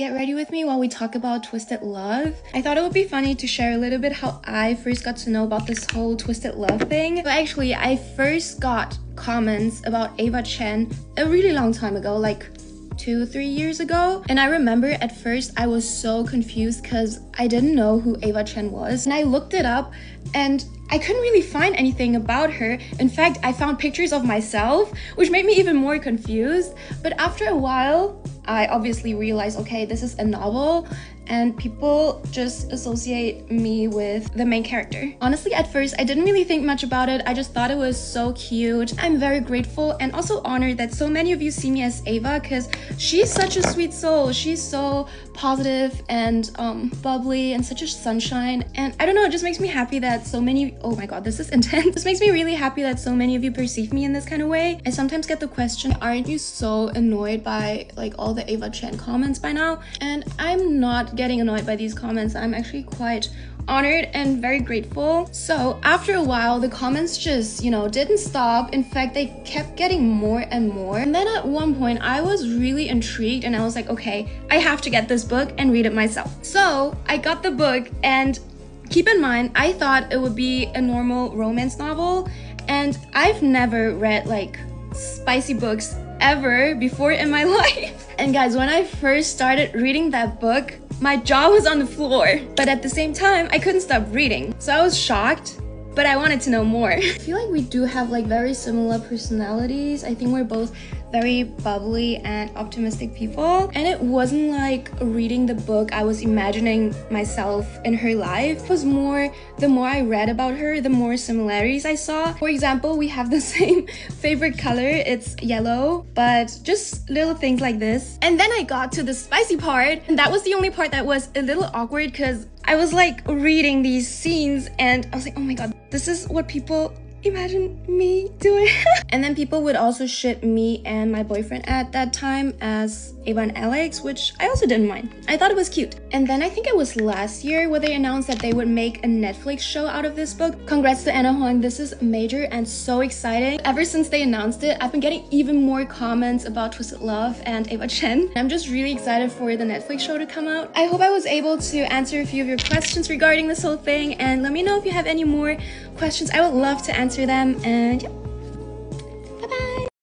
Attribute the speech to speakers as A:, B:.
A: Get ready with me while we talk about Twisted Love. I thought it would be funny to share a little bit how I first got to know about this whole Twisted Love thing. So actually, I first got comments about Ava Chen a really long time ago, like 2-3 years ago. And I remember at first I was so confused because I didn't know who Ava Chen was. And I looked it up and I couldn't really find anything about her. In fact, I found pictures of myself, which made me even more confused. But after a while, I obviously realized, okay, this is a novel and people just associate me with the main character. Honestly, at first, I didn't really think much about it. I just thought it was so cute. I'm very grateful and also honored that so many of you see me as Ava because she's such a sweet soul. She's so positive and bubbly and such a sunshine. And I don't know, it just makes me happy that so many, oh my god, this is intense. This makes me really happy that so many of you perceive me in this kind of way. I sometimes get the question, aren't you so annoyed by like all the Ava Chen comments by now? And I'm not getting annoyed by these comments. I'm actually quite honored and very grateful. So after a while, the comments just, didn't stop. In fact, they kept getting more and more. And then at one point, I was really intrigued and I was like, okay, I have to get this book and read it myself. So I got the book, and keep in mind, I thought it would be a normal romance novel, and I've never read like spicy books ever before in my life. And guys, when I first started reading that book, my jaw was on the floor, but at the same time, I couldn't stop reading. So I was shocked, but I wanted to know more. I feel like we do have like very similar personalities. I think we're both very bubbly and optimistic people. And it wasn't like reading the book, I was imagining myself in her life. It was more, the more I read about her, the more similarities I saw. For example, we have the same favorite color, it's yellow, but just little things like this. And then I got to the spicy part, and that was the only part that was a little awkward because I was like reading these scenes and I was like, oh my god, this is what people imagine me doing. And then people would also ship me and my boyfriend at that time as Ava and Alex, which I also didn't mind. I thought it was cute. And then I think it was last year where they announced that they would make a Netflix show out of this book. Congrats to Anna Huang, this is major and so exciting. Ever since they announced it, I've been getting even more comments about Twisted Love and Ava Chen. I'm just really excited for the Netflix show to come out. I hope I was able to answer a few of your questions regarding this whole thing, and let me know if you have any more questions. I would love to answer them, and yeah.